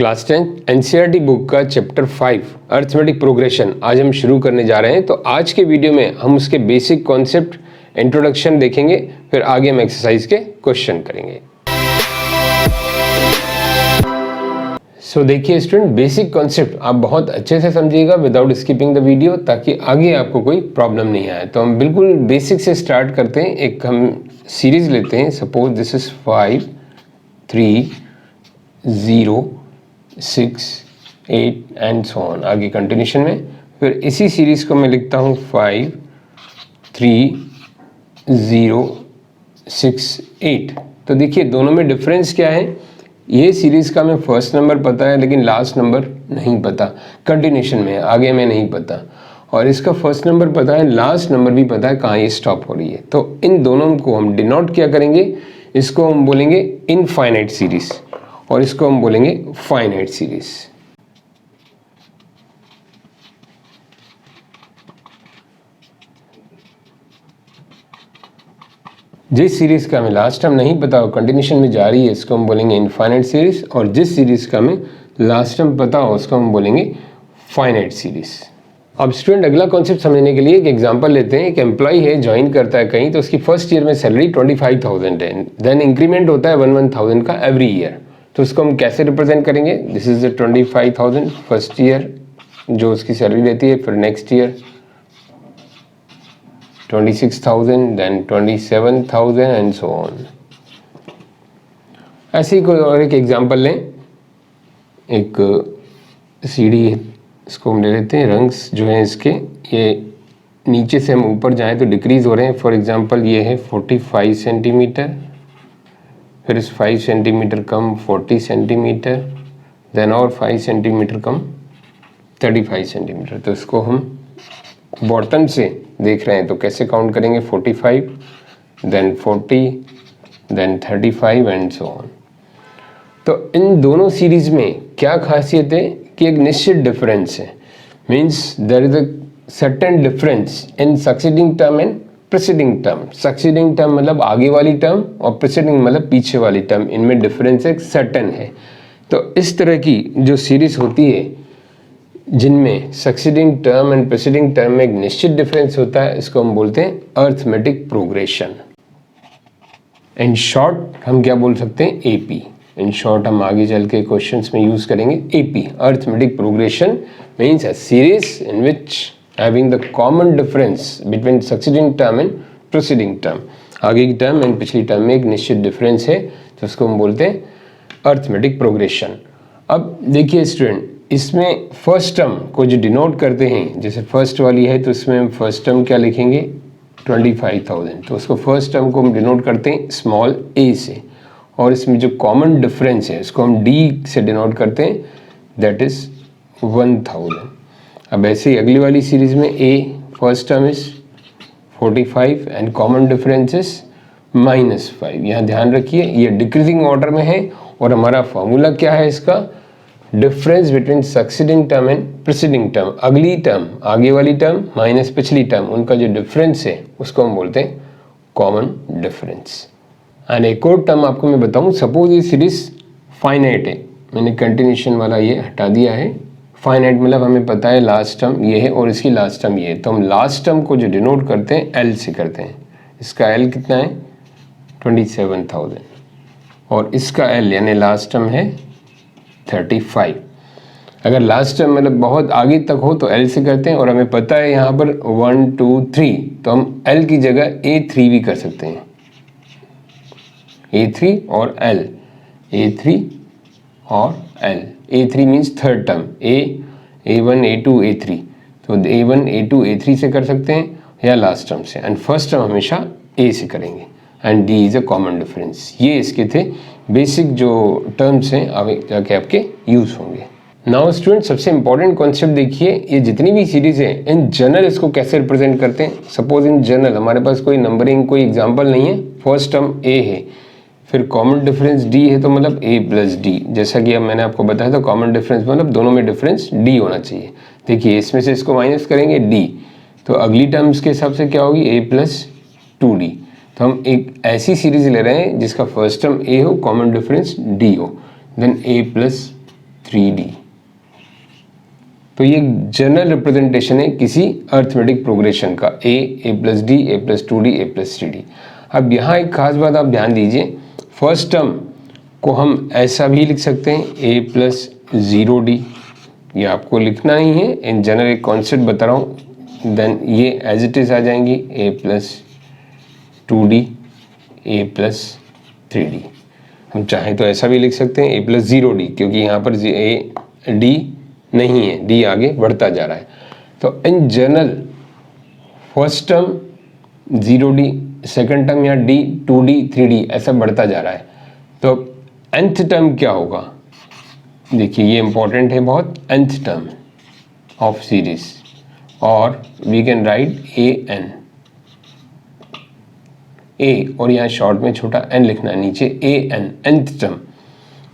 Class 10 NCERT book का chapter 5 arithmetic progression आज हम शुरू करने जा रहे हैं। तो आज के वीडियो में हम उसके बेसिक कॉन्सेप्ट इंट्रोडक्शन देखेंगे, फिर आगे हम एक्सरसाइज के क्वेश्चन करेंगे। सो देखिए स्टूडेंट, बेसिक कॉन्सेप्ट आप बहुत अच्छे से समझिएगा विदाउट स्किपिंग द वीडियो, ताकि आगे आपको कोई प्रॉब्लम नहीं आए। तो हम बिल्कुल बेसिक से स्टार्ट करते हैं। एक हम सीरीज लेते हैं, suppose this is 5 3 0 6 8 and so on, आगे कंटिन्यूशन में। फिर इसी सीरीज को मैं लिखता हूँ 5 3 0 6 8। तो देखिए दोनों में डिफरेंस क्या है। ये सीरीज का हमें फर्स्ट नंबर पता है लेकिन लास्ट नंबर नहीं पता, कंटिन्यूशन में आगे में नहीं पता। और इसका फर्स्ट नंबर पता है, लास्ट नंबर भी पता है कहाँ ये स्टॉप हो रही है। तो इन दोनों को हम डिनोट क्या करेंगे, इसको हम बोलेंगे इनफाइनाइट सीरीज और इसको हम बोलेंगे फाइनाइट सीरीज। जिस सीरीज का हमें लास्ट टर्म नहीं पता हो, कंटिन्यूशन में जा रही है, इसको हम बोलेंगे इनफाइनाइट सीरीज। और जिस सीरीज का हमें लास्ट टर्म पता हो उसको हम बोलेंगे फाइनाइट सीरीज। अब स्टूडेंट अगला कॉन्सेप्ट समझने के लिए एक एग्जांपल लेते हैं। एक एम्प्लॉय है, ज्वाइन करता है कहीं, तो उसकी फर्स्ट ईयर में सैलरी 25,000 है, देन इंक्रीमेंट होता है 1,000 का एवरी ईयर। तो उसको हम कैसे रिप्रेजेंट करेंगे, this is the 25,000 first year जो उसकी सैलरी रहती है। फिर next year 26,000, then 27,000 and so on. ऐसे ही कोई और एक एग्जांपल लें। एक सीढ़ी है, इसको हम ले लेते हैं। रंग्स जो हैं इसके, ये नीचे से हम ऊपर जाएं तो डिक्रीज हो रहे हैं। फॉर एग्जांपल ये है 45 सेंटीमीटर, फिर इस 5 सेंटीमीटर कम 40 सेंटीमीटर, देन और 5 सेंटीमीटर कम 35 सेंटीमीटर। तो इसको हम बॉटम से देख रहे हैं तो कैसे काउंट करेंगे, 45, then 40, then 35 and so on. तो इन दोनों सीरीज में क्या खासियत है कि एक निश्चित डिफरेंस है, means there is a certain difference in succeeding term and preceding term. Succeeding term मतलब आगे वाली टर्म और प्रीसीडिंग मतलब पीछे वाली टर्म, इनमें डिफरेंस एक सर्टेन है। तो इस तरह की जो सीरीज होती है जिनमें succeeding term and preceding term में एक निश्चित डिफरेंस होता है, इसको हम बोलते हैं अर्थमेटिक प्रोग्रेशन। इन शॉर्ट हम क्या बोल सकते हैं, एपी। इन शॉर्ट हम आगे चल के क्वेश्चंस में यूज करेंगे AP. Arithmetic progression means a series in which having the common difference between succeeding term and preceding term. आगे की टर्म एंड पिछली टर्म में एक निश्चित डिफरेंस है, तो उसको हम बोलते हैं अर्थमेटिक प्रोग्रेशन। अब देखिए स्टूडेंट, इसमें फर्स्ट टर्म को जो डिनोट करते हैं, जैसे फर्स्ट वाली है तो इसमें हम फर्स्ट टर्म क्या लिखेंगे, 25,000। तो उसको फर्स्ट टर्म को हम डिनोट करते हैं स्मॉल a से, और इसमें जो कॉमन डिफरेंस है उसको हम d से डिनोट करते हैं, दैट इज 1,000। अब ऐसे ही अगली वाली सीरीज में a first term is 45 and common difference is -5। यहाँ ध्यान रखिए ये डिक्रीजिंग ऑर्डर में है और हमारा फॉर्मूला क्या है इसका, difference between succeeding term and preceding term. अगली टर्म, आगे वाली टर्म माइनस पिछली टर्म, उनका जो डिफरेंस है उसको हम बोलते हैं कॉमन डिफरेंस। एंड एक और टर्म आपको मैं बताऊं, सपोज ये सीरीज फाइनाइट है, मैंने कंटिन्यूशन वाला ये हटा दिया है। फाइनाइट मतलब हमें पता है लास्ट टर्म ये है और इसकी लास्ट टर्म ये है, तो हम लास्ट टर्म को जो डिनोट करते हैं एल से करते हैं। इसका एल कितना है, 27,000, और इसका एल यानी लास्ट टर्म है 35। अगर लास्ट टर्म मतलब बहुत आगे तक हो तो एल से करते हैं, और हमें पता है यहाँ पर 1 2 3, तो हम एल की जगह A3 भी कर सकते हैं। A3 और L, A3 और L। A3 means third term, A1 A2 A3, तो A1 A2 A3 से कर सकते हैं या लास्ट टर्म से, एंड फर्स्ट टर्म हमेशा A से करेंगे। And D is a common difference. ये इसके थे बेसिक जो टर्म्स हैं, आगे जाके आपके यूज होंगे। नाउ स्टूडेंट, सबसे इंपॉर्टेंट कॉन्सेप्ट देखिए, ये जितनी भी सीरीज है इन जनरल इसको कैसे रिप्रेजेंट करते हैं। सपोज इन जनरल हमारे पास कोई नंबरिंग कोई एग्जांपल नहीं है, फर्स्ट टर्म A है, फिर कॉमन डिफरेंस D है, तो मतलब A प्लस D। जैसा कि अब मैंने आपको बताया था, कॉमन डिफरेंस मतलब दोनों में डिफरेंस D होना चाहिए। देखिए इसमें से इसको माइनस करेंगे D, तो अगली टर्म्स के हिसाब से क्या होगी, A प्लस 2D। तो हम एक ऐसी सीरीज ले रहे हैं जिसका फर्स्ट टर्म A हो, कॉमन डिफरेंस D हो, देन A प्लस 3d। तो ये जनरल रिप्रेजेंटेशन है किसी अर्थमेटिक प्रोग्रेशन का, a प्लस D, a plus 2d, a plus 3d। अब यहाँ एक खास बात आप ध्यान दीजिए, फर्स्ट टर्म को हम ऐसा भी लिख सकते हैं a प्लस 0d, ये आपको लिखना नहीं है, इन जनरल एक कॉन्सेप्ट बता रहा हूँ। देन ये एज इट इज़ आ जाएंगी a plus 2d, a plus 3d। हम चाहें तो ऐसा भी लिख सकते हैं a प्लस 0d, क्योंकि यहाँ पर a d नहीं है, d आगे बढ़ता जा रहा है। तो in general first term 0d, second term या d 2d 3d ऐसा बढ़ता जा रहा है। तो nth टर्म क्या होगा, देखिए ये इंपॉर्टेंट है बहुत, nth टर्म ऑफ सीरीज, और we can write an, a और यहाँ शॉर्ट में छोटा n लिखना है, नीचे an, nth टर्म।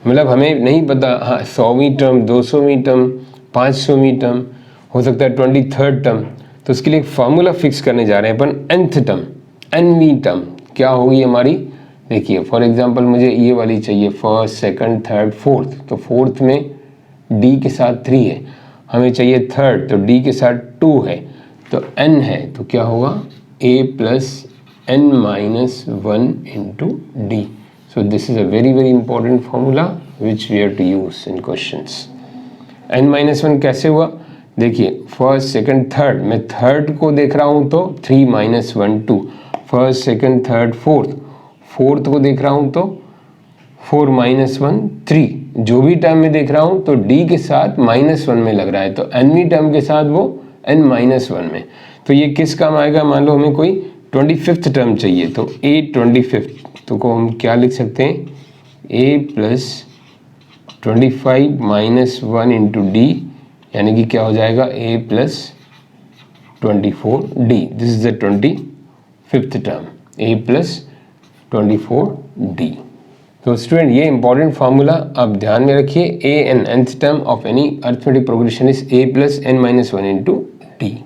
मतलब हमें नहीं पता, हाँ 100वीं टर्म, 200वीं टर्म, 500वीं टर्म, हो सकता है 23rd टर्म, तो उसके लिए एक फार्मूला फिक्स करने जा रहे हैं अपन। nth टर्म, nवीं टर्म क्या होगी हमारी, देखिए फॉर एग्जांपल मुझे ये वाली चाहिए, फर्स्ट, सेकंड, थर्ड, फोर्थ। तो फोर्थ में d के साथ 3 है, हमें चाहिए थर्ड, तो d के साथ 2 है, तो n है, तो क्या होगा a plus n minus 1 into D. So this is a very very important formula which we have to use in questions. n minus 1 कैसे हुआ, देखिए फर्स्ट, सेकंड, थर्ड, मैं थर्ड को देख रहा हूँ तो 3 minus 1 2, first, second, third, fourth, fourth को देख रहा हूँ तो 4 माइनस 1 3, जो भी टर्म में देख रहा हूँ तो d के साथ माइनस 1 में लग रहा है, तो nवीं टर्म के साथ वो n माइनस 1 में। तो ये किस काम आएगा, मान लो हमें कोई 25th टर्म चाहिए, तो a 25th, तो को हम क्या लिख सकते हैं, a plus 25 minus 1 into D, यानी कि क्या हो जाएगा a plus 24d। This is the 25th term, a plus 24d। तो स्टूडेंट ये इंपॉर्टेंट फार्मूला आप ध्यान में रखिए, a N nth term of any arithmetic progression is a plus n minus 1 into D.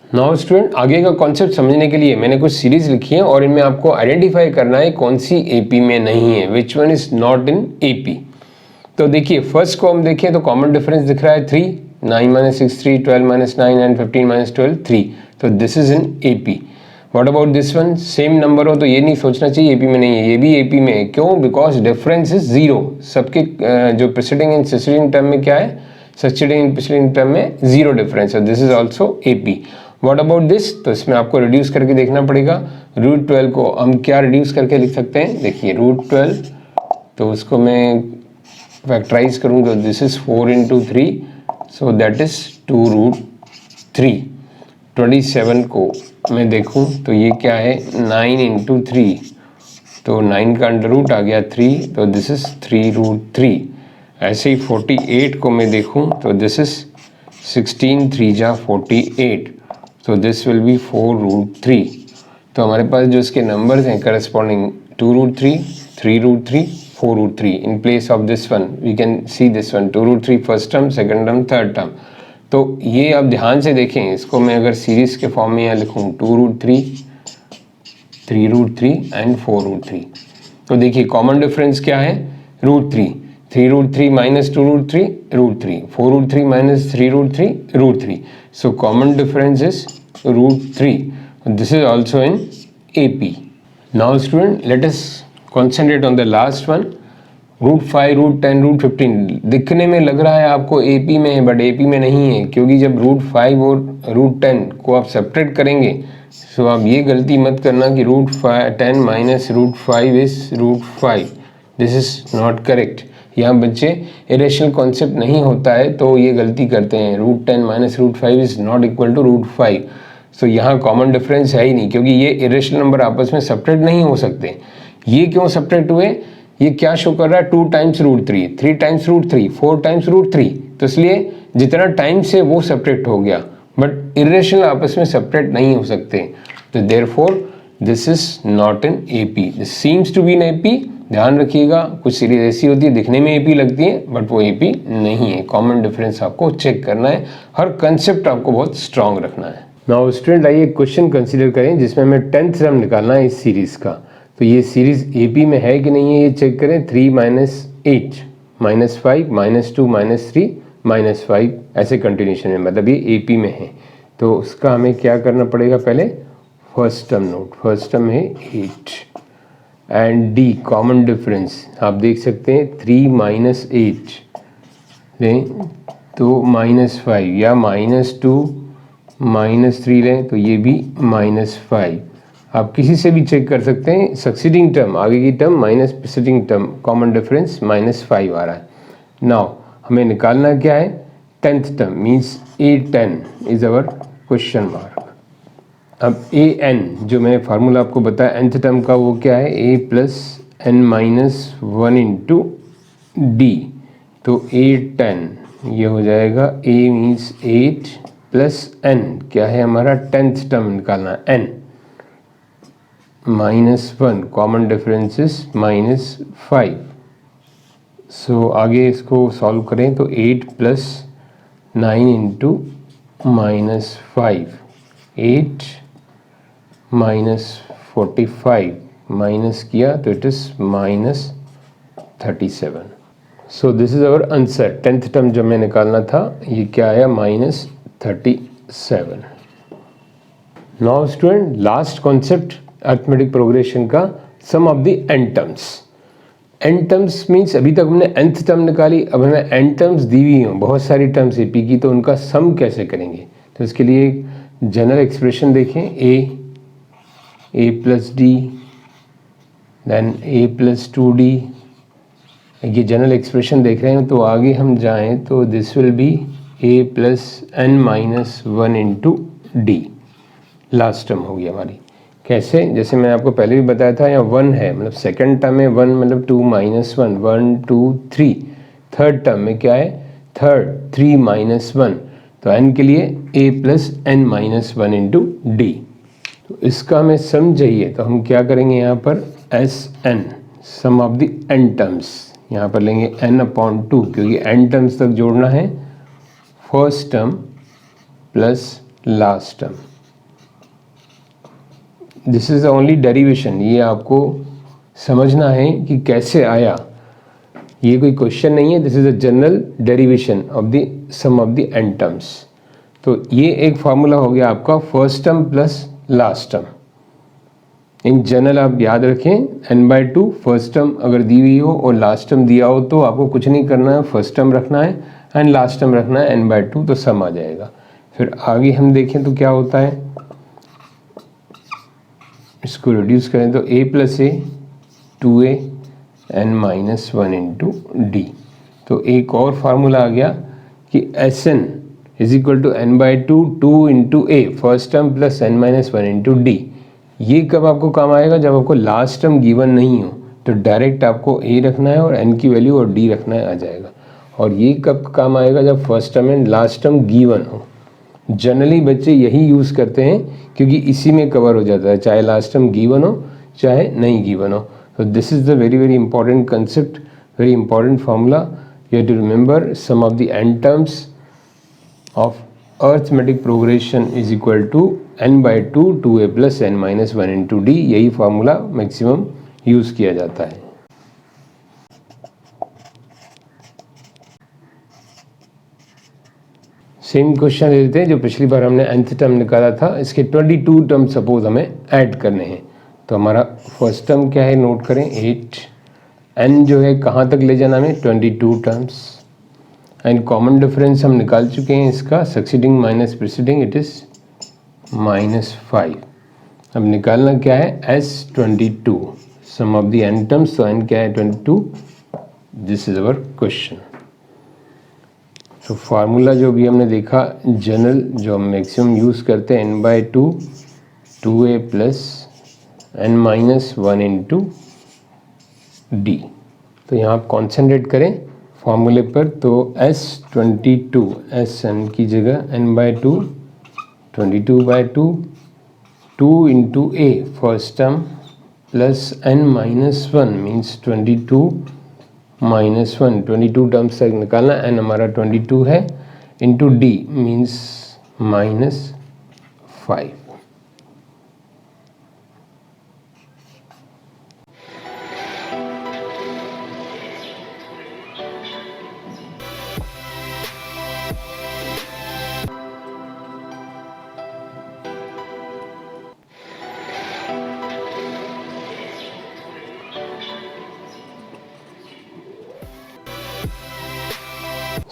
Now student आगे का concept समझने के लिए मैंने कुछ सीरीज लिखी है और इनमें आपको आइडेंटिफाई करना है कौन सी एपी में नहीं है, which one is not in AP. तो देखिए फर्स्ट को हम देखें तो कॉमन डिफरेंस दिख रहा है 3, 9 माइनस 6 3, 12 माइनस 9 एंड 15 माइनस 12 3, तो this is in AP. What about this one, same number हो तो ये नहीं सोचना चाहिए एपी में नहीं है, ये भी एपी में है। क्यों, बिकॉज डिफरेंस इज जीरो, सबके जो प्रीसीडिंग एंड सक्सीडिंग टर्म में क्या है, सक्सीडिंग एंड प्रीसीडिंग टर्म में जीरो डिफरेंस है, this is also AP. What about this, तो इसमें आपको रिड्यूस करके देखना पड़ेगा। रूट 12 को हम क्या रिड्यूस करके लिख सकते हैं, देखिए रूट 12, तो उसको मैं फैक्टराइज करूँ तो this is 4 into 3, so that is 2 root 3। 27 को मैं देखूँ तो ये क्या है 9 इंटू 3, तो 9 का अंडर रूट आ गया 3, तो दिस इज 3 रूट 3। ऐसे ही 48 को मैं देखूँ तो दिस इज 16 3 जा 48, तो दिस विल बी 4 रूट 3। तो हमारे पास जो इसके नंबर्स हैं corresponding 2 root 3, 3 root 3, 4 root 3, in place of this one we can see this one 2 root 3 first term, second term, third term. तो ये आप ध्यान से देखें, इसको मैं अगर सीरीज के फॉर्म में यहाँ लिखूँ 2 रूट 3, 3 रूट 3 एंड 4 रूट 3, तो देखिए कॉमन डिफरेंस क्या है, root 3, 3 root 3 minus 2 root 3 root 3, 4 root 3 minus 3 root 3 root 3, so common difference is root 3. This is also in AP. Now student, let us concentrate on the last one, root 5, root 10, root 15। दिखने में लग रहा है आपको AP में है, but AP में नहीं है, क्योंकि जब root 5 और root 10 को आप सेपरेट करेंगे, तो आप ये गलती मत करना कि root 10 minus root 5 is root 5, this is not correct। यहाँ बच्चे इरेशनल कॉन्सेप्ट नहीं होता है तो ये गलती करते हैं, root 10 minus root 5 is not equal to root 5। So यहाँ कॉमन डिफरेंस है ही नहीं, क्योंकि ये इरेशनल नंबर आपस में सेपरेट नहीं हो सकते। ये क्यों सेपरेट हुए, ये क्या शो कर रहा है, 2 times root 3, 3 times root 3, 4 times root 3, तो इसलिए जितना टाइम से वो सेपरेट हो गया, बट इरेशनल आपस में सेपरेट नहीं हो सकते, तो therefore this is not in AP, this seems to be in AP. ध्यान रखिएगा, कुछ सीरीज ऐसी होती है दिखने में एपी लगती है बट वो एपी नहीं है। कॉमन डिफरेंस आपको चेक करना है, हर कंसेप्ट आपको बहुत स्ट्रांग रखना है। नाउ स्टूडेंट आइए क्वेश्चन कंसीडर करें जिसमें हमें 10th टर्म निकालना है इस सीरीज का। तो ये सीरीज़ AP में है कि नहीं है ये चेक करें। 3 minus 8 minus 5 minus 2 minus 3 minus 5 ऐसे कंटिन्यूशन में, मतलब ये AP में है। तो उसका हमें क्या करना पड़ेगा, पहले first term note. First term है 8 एंड D कॉमन डिफरेंस आप देख सकते हैं 3 माइनस 8 लें तो माइनस 5, या माइनस 2 माइनस 3 लें तो ये भी माइनस 5। आप किसी से भी चेक कर सकते हैं। सक्सीडिंग टर्म, आगे की term minus preceding term, common difference minus 5 आ रहा है। नाउ हमें निकालना क्या है, 10th term means A10 is our question mark. अब AN जो मैंने फार्मूला आपको बताया nth टर्म का, वो क्या है, A plus n minus 1 into D। तो A10 ये हो जाएगा A मीन्स 8 प्लस n क्या है हमारा 10th टर्म निकालना n minus 1, common difference is minus 5। So आगे इसको सॉल्व करें तो 8 plus 9 into minus 5, 8 minus 45 minus किया तो it is minus 37। So this is our answer. 10th term जब मैं निकालना था ये क्या आया, minus 37। Now student last concept arithmetic progression का, sum of the n terms. N terms means अभी तक हमने nth टर्म निकाली, अब हमें एन टर्म्स दी हुई हों बहुत सारी टर्म्स AP की, तो उनका सम कैसे करेंगे। तो इसके लिए जनरल एक्सप्रेशन देखें, A प्लस D then A plus 2D। ये जनरल एक्सप्रेशन देख रहे हैं, तो आगे हम जाएं तो this will be A plus n minus 1 into D। Last term होगी हमारी। कैसे, जैसे मैं आपको पहले भी बताया था, यहाँ 1 है मतलब सेकंड टर्म में 1 मतलब 2 माइनस 1, 1 2 3। थर्ड टर्म में क्या है, थर्ड 3 माइनस 1। तो n के लिए A plus n minus 1 into D। तो इसका हमें सम चाहिए, तो हम क्या करेंगे यहाँ पर Sn sum of the n terms, यहाँ पर लेंगे n/2 क्योंकि n टर्म्स तक जोड़ना है। First term plus last term, this is the only derivation. ये आपको समझना है कि कैसे आया, ये कोई क्वेश्चन नहीं है। This is a general derivation of the sum of the n terms. तो ये एक फार्मूला हो गया आपका first term plus last term. In general आप याद रखें n/2 फर्स्ट टर्म अगर दी हुई हो और लास्ट टर्म दिया हो तो आपको कुछ नहीं करना है, फर्स्ट टर्म रखना है एंड लास्ट टर्म रखना है n/2, तो सम आ जाएगा। फिर आगे हम देखें तो क्या होता है, इसको रिड्यूस करें तो A plus A 2A n minus 1 into D. तो एक और फार्मूला आ गया कि Sn is equal to n/2 2 into A first term plus n minus 1 into D. ये कब आपको काम आएगा, जब आपको लास्ट टर्म गिवन नहीं हो, तो डायरेक्ट आपको A रखना है और n की वैल्यू और D रखना है, आ जाएगा। और ये कब काम आएगा, जब first term and last term given हो। जनरली बच्चे यही यूज़ करते हैं क्योंकि इसी में कवर हो जाता है, चाहे लास्ट टर्म गिवन हो चाहे नहीं गिवन हो। तो this is the very very important concept, very important formula. You have to remember sum of the n terms of arithmetic progression is equal to n/2 2A plus n minus 1 into D. यही formula maximum use किया जाता है। Same question ले लेते हैं जो पिछली बार हमने nth टर्म निकाला था, इसके 22 टर्म सपोज हमें ऐड करने हैं। तो हमारा फर्स्ट टर्म क्या है, नोट करें 8, n जो है कहाँ तक ले जाना हमें, 22 टर्म्स एंड कॉमन डिफरेंस हम निकाल चुके हैं इसका, succeeding minus preceding it is -5। अब निकालना क्या है, S22 sum of the n terms. तो n क्या है 22, दिस इज अवर क्वेश्चन। तो फार्मूला जो भी हमने देखा जनरल, जो हम मैक्सिमम यूज़ करते हैं n/2 2A plus n minus 1 into D. तो यहाँ आप कॉन्सेंट्रेट करें फार्मूले पर, तो S22 Sn की जगह n/2 22/2 2 into A first term plus n minus 1 means 22 minus 1, 22 terms तक निकालना, n हमारा 22 है, into D means -5।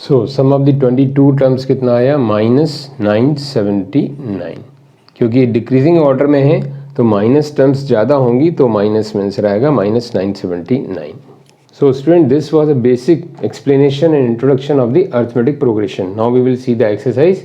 So sum of the 22 terms कितना आया -979, क्योंकि डिक्रीजिंग ऑर्डर में है तो माइनस टर्म्स ज़्यादा होंगी तो माइनस में आंसर आएगा -979. So student, this was a basic explanation and introduction of the arithmetic progression. Now we will see the exercise.